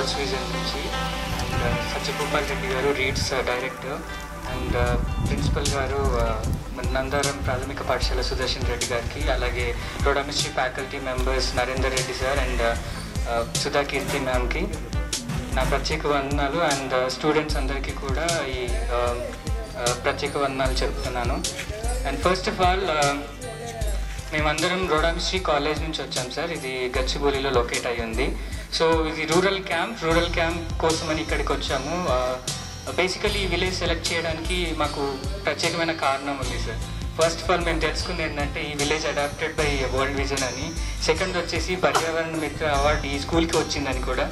World's vision నుంచి. And సత్యభూపాల్ Reddy గారు reads director, and principal గారు నందారం ప్రాథమిక పాఠశాల సుదర్శన్ రెడ్డి గారికి, అలాగే రోడామిస్ట్రీ faculty members Narender Reddy sir and Sudha Keerthi మ్యామ్కి నా ప్రత్యేక వందనాలు. అండ్ స్టూడెంట్స్ అందరికీ కూడా ఈ ప్రత్యేక వందనాలు చెప్తున్నాను. అండ్ ఫస్ట్ ఆఫ్ ఆల్ మేమందరం రోడామిస్ట్రీ కాలేజ్ నుంచి వచ్చాం సార్. ఇది గచ్చిబౌలిలో లొకేట్ అయ్యి ఉంది. సో ఇది రూరల్ క్యాంప్ కోసమని ఇక్కడికి వచ్చాము. బేసికలీ ఈ విలేజ్ సెలెక్ట్ చేయడానికి మాకు ప్రత్యేకమైన కారణం ఉంది సార్. ఫస్ట్ ఆఫ్ ఆల్ మేము తెలుసుకుంది ఏంటంటే ఈ village adopted by world vision అని. సెకండ్ వచ్చేసి పర్యావరణ మిత్ర అవార్డు ఈ స్కూల్కి వచ్చిందని కూడా.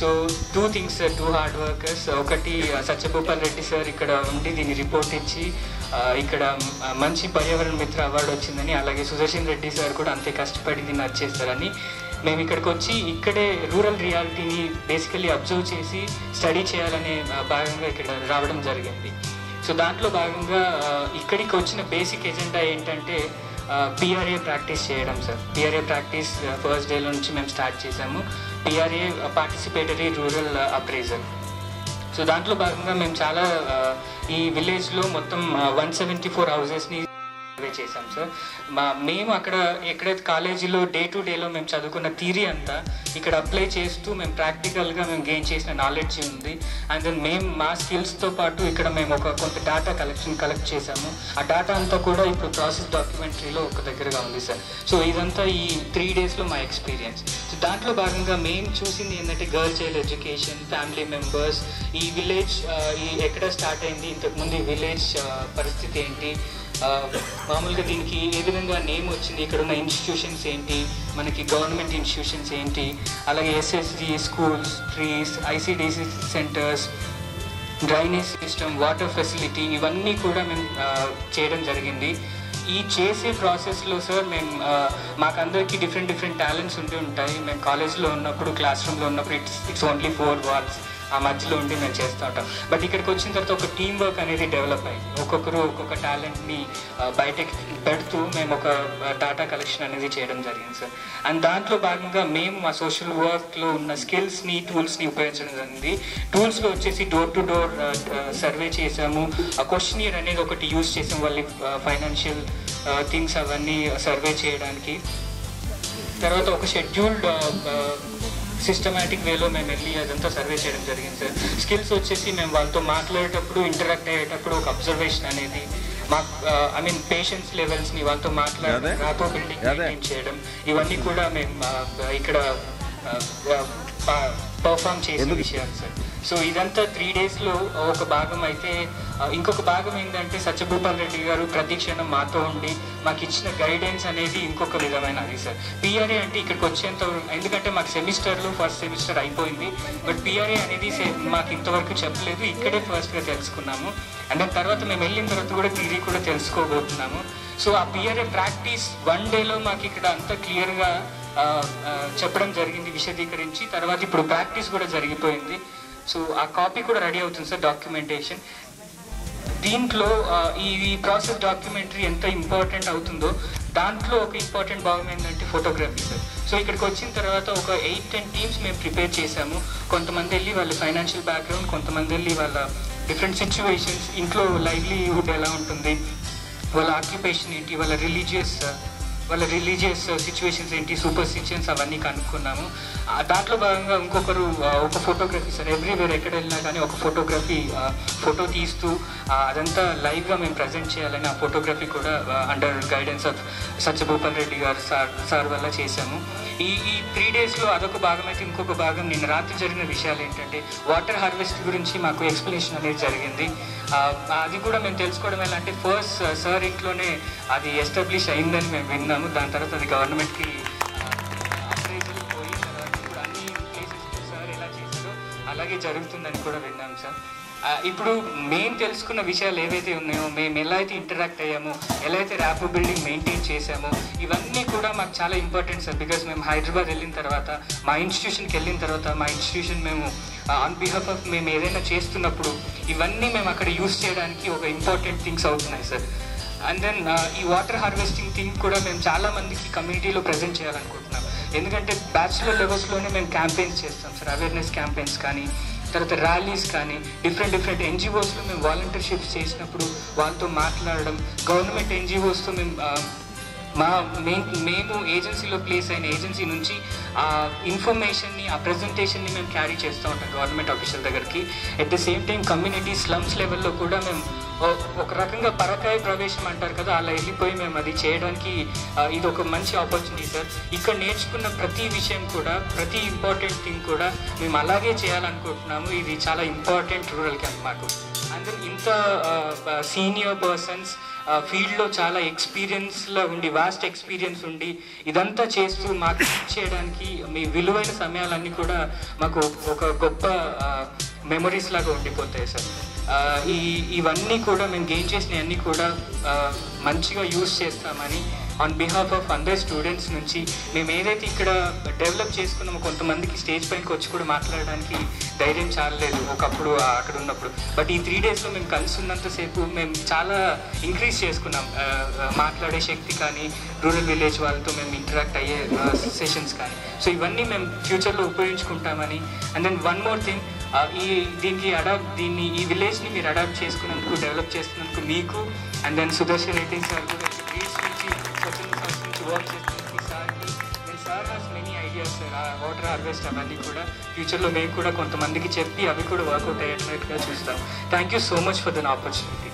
So 2 things sir, 2 hard workers. ఒకటి సత్యభూపాల్ రెడ్డి సార్ ఇక్కడ ఉండి దీన్ని రిపోర్ట్ ఇచ్చి ఇక్కడ మంచి పర్యావరణ మిత్ర అవార్డు వచ్చిందని, అలాగే సుదర్శన్ రెడ్డి సార్ కూడా అంతే కష్టపడి దీన్ని వచ్చేస్తారని మేము ఇక్కడికి వచ్చి ఇక్కడే రూరల్ రియాలిటీని బేసికలీ అబ్జర్వ్ చేసి స్టడీ చేయాలనే భాగంగా ఇక్కడ రావడం జరిగింది. సో దాంట్లో భాగంగా ఇక్కడికి వచ్చిన బేసిక్ ఎజెండా ఏంటంటే పిఆర్ఏ ప్రాక్టీస్ చేయడం సార్. పిఆర్ఏ ప్రాక్టీస్ ఫస్ట్ డేలో నుంచి మేము స్టార్ట్ చేసాము. PRA participatory rural appraisal. So దాంట్లో భాగంగా మేము చాలా ఈ విలేజ్లో మొత్తం 174 హౌసెస్ని సర్వే చేసాం సార్. మేము ఎక్కడైతే కాలేజీలో డే టు డేలో మేము చదువుకున్న థియరీ అంతా ఇక్కడ అప్లై చేస్తూ మేము ప్రాక్టికల్గా మేము గెయిన్ చేసిన నాలెడ్జ్ ఉంది. అండ్ దెన్ మేము మా స్కిల్స్తో పాటు ఇక్కడ మేము కొంత డేటా కలెక్ట్ చేసాము. ఆ డేటా అంతా కూడా ఇప్పుడు ప్రాసెస్ డాక్యుమెంటరీలో ఒక దగ్గరగా ఉంది సార్. సో ఇదంతా ఈ 3 డేస్లో మా ఎక్స్పీరియన్స్. సో దాంట్లో భాగంగా మేము చూసింది ఏంటంటే girl child education, family members, ఈ విలేజ్ ఎక్కడ స్టార్ట్ అయింది, ఇంతకుముందు ఈ విలేజ్ పరిస్థితి ఏంటి, మామూలుగా దీనికి ఏ విధంగా నేమ్ వచ్చింది, ఇక్కడ ఉన్న ఇన్స్టిట్యూషన్స్ ఏంటి, మనకి గవర్నమెంట్ ఇన్స్టిట్యూషన్స్ ఏంటి, అలాగే SSG schools, trees, ICDC centres, drainage system, water facility, ఇవన్నీ కూడా మేము చేయడం జరిగింది. ఈ చేసే ప్రాసెస్లో సార్ మేము మాకందరికీ డిఫరెంట్ టాలెంట్స్ ఉంటాయి. మేము కాలేజ్లో ఉన్నప్పుడు, క్లాస్ రూమ్లో ఉన్నప్పుడు ఇట్స్ ఓన్లీ 4 walls, ఆ మధ్యలో ఉండి మేము చేస్తూ ఉంటాం. బట్ ఇక్కడికి వచ్చిన తర్వాత ఒక టీమ్ వర్క్ అనేది డెవలప్ అయింది. ఒక్కొక్కరు ఒక్కొక్క టాలెంట్ని బయటకి పెడుతూ మేము ఒక డేటా కలెక్షన్ అనేది చేయడం జరిగింది సార్. అండ్ దాంట్లో భాగంగా మేము మా సోషల్ వర్క్లో ఉన్న స్కిల్స్ని, టూల్స్ని ఉపయోగించడం జరిగింది. టూల్స్లో వచ్చేసి డోర్ టు డోర్ సర్వే చేసాము. ఆ క్వశ్చనియర్ అనేది ఒకటి యూజ్ చేసాము వాళ్ళ ఫైనాన్షియల్ థింగ్స్ అవన్నీ సర్వే చేయడానికి. తర్వాత ఒక షెడ్యూల్డ్ సిస్టమేటిక్ వేలో మేము వెళ్ళి అదంతా సర్వే చేయడం జరిగింది సార్. స్కిల్స్ వచ్చేసి మేము వాళ్ళతో మాట్లాడేటప్పుడు, ఇంటరాక్ట్ అయ్యేటప్పుడు ఒక అబ్జర్వేషన్ అనేది, మాకు పేషెన్స్ లెవెల్స్ని వాళ్ళతో మాట్లాడడం, ర్యాపో బిల్డింగ్ మెయింటైన్ చేయడం, ఇవన్నీ కూడా మేము ఇక్కడ పర్ఫామ్ చేసే విషయాలు సార్. సో ఇదంతా 3 డేస్లో ఒక భాగం అయితే, ఇంకొక భాగం ఏంటంటే సత్యభూపాల్ రెడ్డి గారు ప్రతి క్షణం మాతో ఉండి మాకు ఇచ్చిన గైడెన్స్ అనేది ఇంకొక విధమైన అది సార్. పిఆర్ఏ అంటే ఇక్కడికి వచ్చేంత, ఎందుకంటే మాకు సెమిస్టర్లో ఫస్ట్ సెమిస్టర్ అయిపోయింది, బట్ పిఆర్ఏ అనేది మాకు ఇంతవరకు చెప్పలేదు, ఇక్కడే ఫస్ట్గా తెలుసుకున్నాము. అండ్ దాని తర్వాత మేము వెళ్ళిన తర్వాత కూడా థియరీ కూడా తెలుసుకోబోతున్నాము. సో ఆ పిఆర్ఏ ప్రాక్టీస్ 1 డేలో మాకు ఇక్కడ అంతా క్లియర్గా చెప్పడం జరిగింది, విశదీకరించి. తర్వాత ఇప్పుడు ప్రాక్టీస్ కూడా జరిగిపోయింది. సో ఆ కాపీ కూడా రెడీ అవుతుంది సార్, డాక్యుమెంటేషన్. దీంట్లో ఈ ప్రాసెస్ డాక్యుమెంటరీ ఎంత ఇంపార్టెంట్ అవుతుందో దాంట్లో ఒక ఇంపార్టెంట్ భాగం ఏంటంటే ఫోటోగ్రఫీ సార్. సో ఇక్కడికి వచ్చిన తర్వాత ఒక 8-10 టీమ్స్ మేము ప్రిపేర్ చేసాము. కొంతమంది వెళ్ళి వాళ్ళ ఫైనాన్షియల్ బ్యాక్గ్రౌండ్, కొంతమంది వెళ్ళి వాళ్ళ డిఫరెంట్ సిచ్యువేషన్స్, ఇంట్లో లైవ్లీహుడ్ ఎలా ఉంటుంది, వాళ్ళ ఆక్యుపేషన్ ఏంటి, వాళ్ళ రిలీజియస్ సిచ్యువేషన్స్ ఏంటి, సూపర్స్టిషన్స్, అవన్నీ కనుక్కున్నాము. దాంట్లో భాగంగా ఇంకొకరు ఒక ఫోటోగ్రఫీ సార్, ఎవ్రీవేర్ ఎక్కడ వెళ్ళినా కానీ ఒక ఫోటో తీస్తూ అదంతా లైవ్గా మేము ప్రజెంట్ చేయాలని ఆ ఫోటోగ్రఫీ కూడా అండర్ గైడెన్స్ ఆఫ్ సత్యభూపాల్ రెడ్డి గారు సార్ వల్ల చేశాము. ఈ 3 డేస్లో అదొక భాగం అయితే, ఇంకొక భాగం నిన్న రాత్రి జరిగిన విషయాలు ఏంటంటే వాటర్ హార్వెస్ట్ గురించి మాకు ఎక్స్ప్లెనేషన్ అనేది జరిగింది. అది కూడా మేము తెలుసుకోవడం ఎలా అంటే, ఫస్ట్ సార్ ఇంట్లోనే అది ఎస్టాబ్లిష్ అయిందని మేము విన్నాము. దాని తర్వాత అది గవర్నమెంట్కి అప్రైజల్ పోయి తర్వాత ఇప్పుడు అన్ని ప్లేసెస్లో సార్ ఎలా చేశారో అలాగే జరుగుతుందని కూడా విన్నాం సార్. ఇప్పుడు మేము తెలుసుకున్న విషయాలు ఏవైతే ఉన్నాయో, మేము ఎలా అయితే ఇంటరాక్ట్ అయ్యామో, ఎలా అయితే ర్యాపో బిల్డింగ్ మెయింటైన్ చేసామో, ఇవన్నీ కూడా మాకు చాలా ఇంపార్టెంట్ సార్. బికాస్ మేము హైదరాబాద్ వెళ్ళిన తర్వాత, మా ఇన్స్టిట్యూషన్కి వెళ్ళిన తర్వాత, మా ఇన్స్టిట్యూషన్ మేము ఆన్ బిహాఫ్ ఆఫ్ మేము ఏదైనా చేస్తున్నప్పుడు ఇవన్నీ మేము అక్కడ యూజ్ చేయడానికి ఒక ఇంపార్టెంట్ థింగ్స్ అవుతున్నాయి సార్. అండ్ దెన్ ఈ వాటర్ హార్వెస్టింగ్ థింగ్ కూడా మేము చాలా మందికి కమ్యూనిటీలో ప్రజెంట్ చేయాలనుకుంటున్నాం. ఎందుకంటే బ్యాచులర్ లెవెల్స్లోనే మేము క్యాంపెయిన్స్ చేస్తాం సార్, అవేర్నెస్ క్యాంపెయిన్స్ కానీ, తర్వాత ర్యాలీస్ కానీ, డిఫరెంట్ ఎన్జిఓస్లో మేము వాలంటీర్షిప్స్ చేసినప్పుడు వాళ్ళతో మాట్లాడడం, గవర్నమెంట్ ఎన్జిఓస్తో మేము ఏజెన్సీలో ప్లేస్ అయిన ఏజెన్సీ నుంచి ఆ ఇన్ఫర్మేషన్ని, ఆ ప్రజెంటేషన్ని మేము క్యారీ చేస్తూ ఉంటాం గవర్నమెంట్ ఆఫీషియల్ దగ్గరికి. At the same time community slums లెవెల్లో కూడా మేము ఒక రకంగా పరకాయ ప్రవేశం అంటారు కదా, అలా వెళ్ళిపోయి మేము అది చేయడానికి ఇది ఒక మంచి ఆపర్చునిటీ సార్. ఇక్కడ నేర్చుకున్న ప్రతి విషయం కూడా, ప్రతి ఇంపార్టెంట్ థింగ్ కూడా మేము అలాగే చేయాలనుకుంటున్నాము. ఇది చాలా ఇంపార్టెంట్ రూరల్ క్యాంప్ మాకు. అండ్ దెన్ ఇంత సీనియర్ పర్సన్స్ ఫీల్డ్లో చాలా ఎక్స్పీరియన్స్లో ఉండి, వాస్ట్ ఎక్స్పీరియన్స్ ఉండి ఇదంతా చేస్తూ మాకు చేయడానికి మీ విలువైన సమయాలన్నీ కూడా మాకు ఒక గొప్ప మెమరీస్ లాగా ఉండిపోతాయి సార్. ఇవన్నీ కూడా మేము గెయిన్ చేసినవన్నీ కూడా మంచిగా యూజ్ చేస్తామని ఆన్ బిహాఫ్ ఆఫ్ అందర్ స్టూడెంట్స్ నుంచి మేము ఏదైతే ఇక్కడ డెవలప్ చేసుకున్నామో, కొంతమందికి స్టేజ్ పైకి వచ్చి కూడా మాట్లాడడానికి ధైర్యం చాలలేదు ఒకప్పుడు అక్కడ ఉన్నప్పుడు. బట్ ఈ 3 daysలో మేము కలిసి ఉన్నంతసేపు మేము చాలా ఇంక్రీజ్ చేసుకున్నాం మాట్లాడే శక్తి కానీ, రూరల్ విలేజ్ వాళ్ళతో మేము ఇంటరాక్ట్ అయ్యే సెషన్స్ కానీ. సో ఇవన్నీ మేము ఫ్యూచర్లో ఉపయోగించుకుంటామని. And then one more thing, ఈ విలేజ్ని మీరు అడాప్ట్ చేసుకున్నందుకు, డెవలప్ చేస్తున్నందుకు మీకు, and then Sudarshan Reddy sir కూడా గ్రీస్ నుంచి, స్వచ్ఛంద సంస్థ నుంచి వర్క్ చేస్తున్నందుకు సార్కి. Then sir has many ideas sir, ఆ వాటర్ హార్వెస్ట్ అవన్నీ కూడా ఫ్యూచర్లో మేము కూడా కొంతమందికి చెప్పి అవి కూడా వర్కౌట్ అయ్యేటట్టుగా చూస్తాం. Thank you so much for the opportunity.